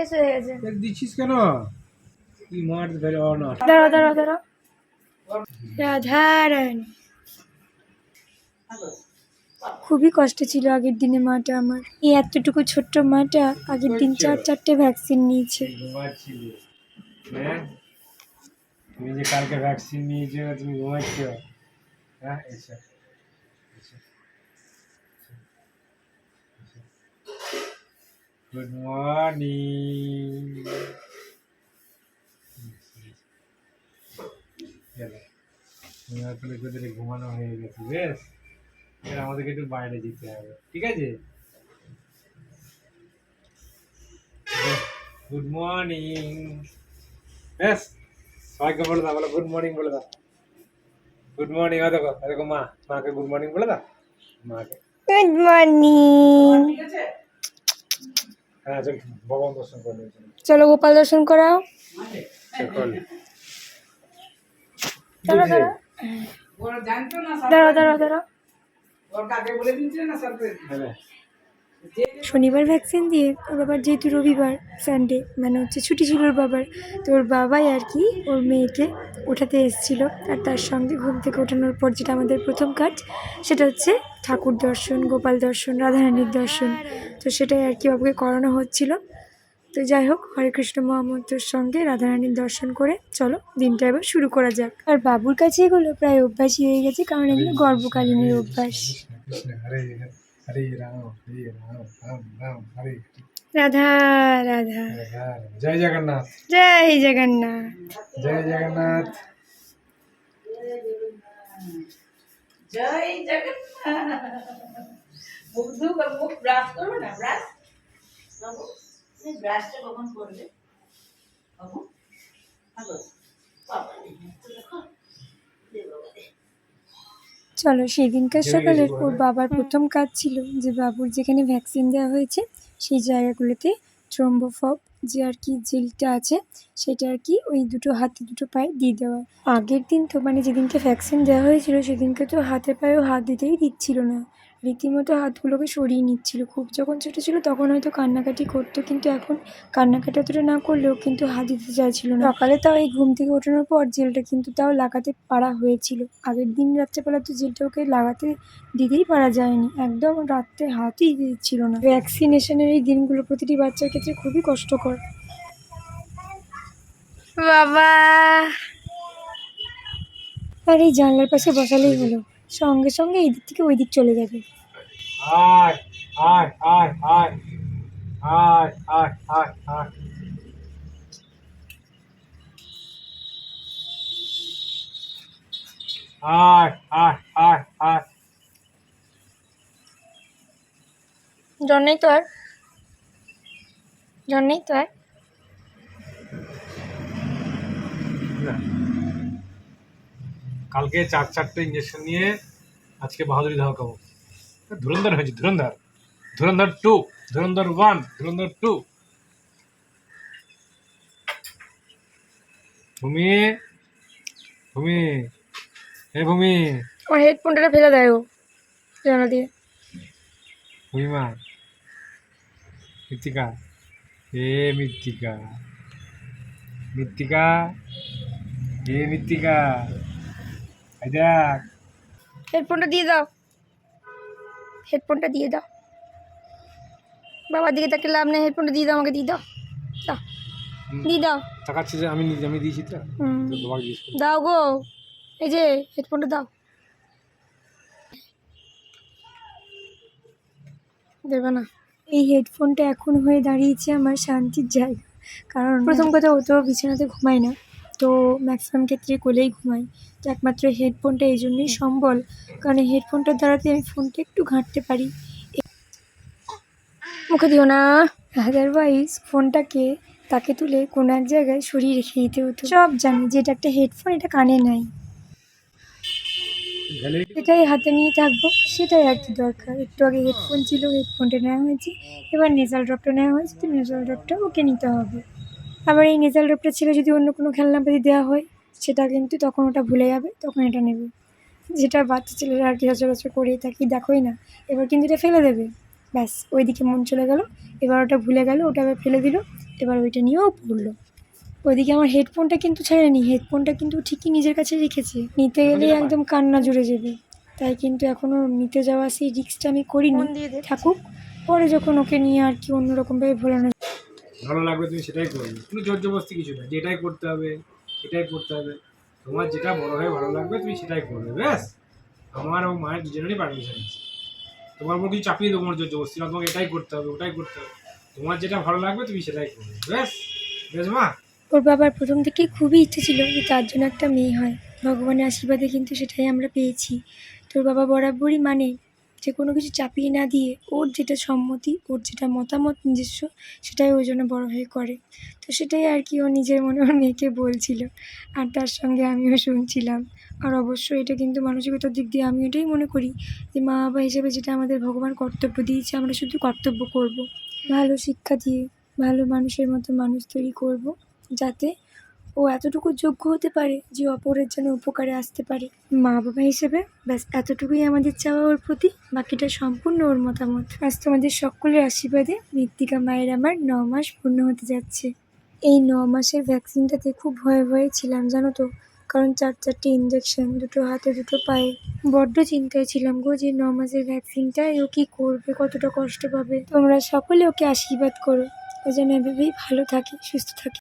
শেষ হয়ে গেছে। দিচ্ছিস কেন? কি মার ধরে না। দাঁড়াও দাঁড়াও দাঁড়াও। রাধারানী খুবই কষ্ট ছিল আগের দিনে মাটা আমার। এই এতটুকু ছোট্ট মাটা আগের দিন 4-4টে ভ্যাকসিন নিয়েছে। ঘুমাচ্ছিলি? হ্যাঁ, তুমি যে কালকে ভ্যাকসিন নিয়েছো, তুমি ঘুমাচ্ছ? হ্যাঁ, এসো এসো। Good morning. তুমি আসলে কোথায় ঘুমানো হয়ে গেছে, বেশ। এবার আমাদেরকে একটু বাইরে যেতে হবে, ঠিক আছে? Good morning. বেশ, সবাইকে বলে দাও, বলো গুড মর্নিং বলে দাও। Good morning. দেখো দেখো, মাকে গুড মর্নিং বলে দাও। মাকে গুড মর্নিং। হ্যাঁ, চল ভগবান দর্শন করে নিয়ে চলো গোপাল দর্শন করাও। চল দাঁড়াও দাঁড়াও দাঁড়াও দাঁড়াও। শনিবার ভ্যাকসিন দিয়ে ওর বাবার, যেহেতু রবিবার সানডে মানে হচ্ছে ছুটি ছিল ওর বাবার, তো ওর বাবাই আর কি ওর মেয়েকে ওঠাতে এসেছিলো। আর তার সঙ্গে ঘুম থেকে ওঠানোর পর যেটা আমাদের প্রথম কাজ, সেটা হচ্ছে ঠাকুর দর্শন, গোপাল দর্শন, রাধারানীর দর্শন। তো সেটাই আর কি বাবুকে করানো হচ্ছিল। তো যাই হোক, হরে কৃষ্ণ মহামন্ত্রের সঙ্গে রাধারানীর দর্শন করে চলো দিনটা এবার শুরু করা যাক। আর বাবুর কাছে এগুলো প্রায় অভ্যাসই হয়ে গেছে, কারণ এগুলো গর্ভকালীনের অভ্যাস। হরে রাম হরে রাম রাম রাম হরে। রাধা রাধা। জয় জগন্নাথ। জয় জগন্নাথ। জয় জগন্নাথ। জয় জগন্নাথ। মুখ ধুক আর মুখ ব্রাশ করবে না? ব্রাশ বাবু, তুমি ব্রাশটা কখন করবে বাবু? হ্যালো বাবা, দেখো চলো, সেদিনকার সকালের ওর বাবার প্রথম কাজ ছিল যে বাবুর যেখানে ভ্যাকসিন দেওয়া হয়েছে সেই জায়গাগুলোতে থ্রম্বোফব যে আর কি জেলটা আছে সেটা আর কি ওই দুটো হাতে দুটো পায়ে দিয়ে দেওয়া। আগের দিন তো মানে যেদিনকে ভ্যাকসিন দেওয়া হয়েছিল সেদিনকে তো হাতে পায়েও হাত দিতেই দিচ্ছিল না, রীতিমতো হাতগুলোকে সরিয়ে নিচ্ছিল। খুব যখন ছোটো ছিল তখন হয়তো কান্নাকাটি করতো, কিন্তু এখন কান্নাকাটি অতটা না করলেও কিন্তু হাত দিতে চাইছিল না। সকালে তাও এই ঘুম থেকে ওঠানোর পর জেলটা কিন্তু তাও লাগাতে পারা হয়েছিল। আগের দিন রাত্রেবেলা তো জেলটা ওকে লাগাতে দিতেই পারা যায়নি, একদম রাত্রে হাতই দিচ্ছিল না। ভ্যাকসিনেশনের এই দিনগুলো প্রতিটি বাচ্চার ক্ষেত্রে খুবই কষ্টকর। বাবা, আর এই জানলার পাশে বসালেই হলো, সঙ্গে সঙ্গে এই দিক থেকে ওই দিক চলে যাবে। আয় আয় আয় আয় আয় আয় আয় আয়। আয় আয় আয় আয়। জ্বর নেই তো আর? জ্বর নেই তো আর? না, কালকে 4-4টে ইঞ্জেকশন নিয়ে আজকে বাহাদুরি ধাওয়া খাবো। ধুরন্ধর হয়েছে, ধুরন্ধর। ধুরন্ধর 2, ধুরন্ধর 1, ধুরন্ধর 2। ভূমি ভূমি হে ভূমি। আমার হেডফোনটা ফেলে দেয় ও জানা দিয়ে। ভূমিমা, মৃত্তিকা, হে মৃত্তিকা, মৃত্তিকা, হে মৃত্তিকা, এই দেখ। হেডফোনটা দিয়ে দাও, হেডফোনটা দিয়ে দাও। বাবার দিকে তাকে লাভ নেই, হেডফোনটা দিয়ে দাও, আমাকে দিয়ে দাও, দাও দিয়ে দাও। তাকাচ্ছি যে আমি দিয়েছি তো। বাবাকে জিজ্ঞেস করি। দাও গো, এই যে হেডফোনটা দাও। দেবে না। এই হেডফোনটা এখন হয়ে দাঁড়িয়েছে আমার শান্তির জায়গা, কারণ প্রথম কথা ও তো বিছানাতে ঘুমায় না, তো ম্যাক্সিমাম ক্ষেত্রে কোলেই ঘুমাই। তো একমাত্র হেডফোনটা এই জন্যই সম্বল, কারণ এই হেডফোনটার দ্বারাতে আমি ফোনটা একটু ঘাঁটতে পারি। মুখে দিও না, আদারওয়াইজ ফোনটাকে তাকে তুলে কোনো এক জায়গায় সরিয়ে রেখে দিতে হতো। সব জানি যে এটা একটা হেডফোন, এটা কানে নাই, এটাই হাতে নিয়ে থাকবো, সেটাই আর কি দরকার। একটু আগে হেডফোন ছিল, হেডফোনটা নেওয়া হয়েছে, এবার নেজাল ড্রপটা নেওয়া হয়েছে, তো নেজাল ড্রপটা ওকে নিতে হবে। আবার এই নেজাল ড্রপটা ছেড়ে যদি অন্য কোনো খেলনাপাতি দেওয়া হয় সেটা কিন্তু তখন ওটা ভুলে যাবে, তখন এটা নেবে, যেটা বাচ্চা ছেলেরা আর কি সচরাচর করেই থাকি, দেখোই না। এবার কিন্তু এটা ফেলে দেবে, ব্যাস ওইদিকে মন চলে গেল, এবার ওটা ভুলে গেল, ওটা আবার ফেলে দিল, এবার ওইটা নিয়েও পড়লো। ওইদিকে আমার হেডফোনটা কিন্তু ছাড়েনি, হেডফোনটা কিন্তু ঠিকই নিজের কাছে রেখেছে। নিতে গেলেই একদম কান্না জুড়ে যাবে, তাই কিন্তু এখনও নিতে যাওয়া সেই রিস্কটা আমি করিনি। থাকুক, পরে যখন ওকে নিয়ে আর কি অন্যরকমভাবে ভোলানো। ভালো লাগবে তুমি সেটাই করবে, কোনো জোর জবরদস্তি কিছু না, যেটাই করতে হবে এটাই করতে হবে। তোমার যেটা বড় হয়ে ভালো লাগবে তুমি সেটাই করবে, ব্যাস। আমার ও মায়ের দুজনেরই পারমিশন আছে, তোমার উপর কিছু চাপিয়ে দেবো জোর জবরদস্তি না, তোমাকে এটাই করতে হবে ওটাই করতে হবে। তোমার যেটা ভালো লাগবে তুমি সেটাই করবে, ব্যাস। বেশ মা। ওর বাবার প্রথম থেকেই খুবই ইচ্ছে ছিল যে তার জন্য একটা মেয়ে হয়। ভগবানের আশীর্বাদে কিন্তু সেটাই আমরা পেয়েছি। তোর বাবা বরাবরই মানে যে কোনো কিছু চাপিয়ে না দিয়ে ওর যেটা সম্মতি, ওর যেটা মতামত নিজস্ব, সেটাই ওই জন্য বড়ো হয়ে করে। তো সেটাই আর কি ও নিজের মনে ওর মেয়েকে বলছিল, আর তার সঙ্গে আমিও শুনছিলাম। আর অবশ্যই এটা কিন্তু মানসিকতার দিক দিয়ে আমি এটাই মনে করি যে মা বাবা হিসেবে যেটা আমাদের ভগবান কর্তব্য দিয়েছে, আমরা শুধু কর্তব্য করব। ভালো শিক্ষা দিয়ে ভালো মানুষের মতো মানুষ তৈরি করব, যাতে ও এতটুকু যোগ্য হতে পারে যে অপরের যেন উপকারে আসতে পারে। মা বাবা হিসেবে ব্যাস এতটুকুই আমাদের চাওয়া ওর প্রতি, বাকিটা সম্পূর্ণ ওর মতামত। আজ তোমাদের সকলের আশীর্বাদে মৃত্তিকা মায়ের আমার 9 মাস পূর্ণ হতে যাচ্ছে। এই 9 মাসের ভ্যাকসিনটাতে খুব ভয়ে ভয়ে ছিলাম জানো তো, কারণ 4-4টে ইঞ্জেকশন, 2টো হাতে 2টো পায়ে। বড্ড চিন্তায় ছিলাম গো যে 9 মাসের ভ্যাকসিনটায় ও কী করবে, কতটা কষ্ট পাবে। তোমরা সকলে ওকে আশীর্বাদ করো, ও যেন এভাবেই ভালো থাকে, সুস্থ থাকে।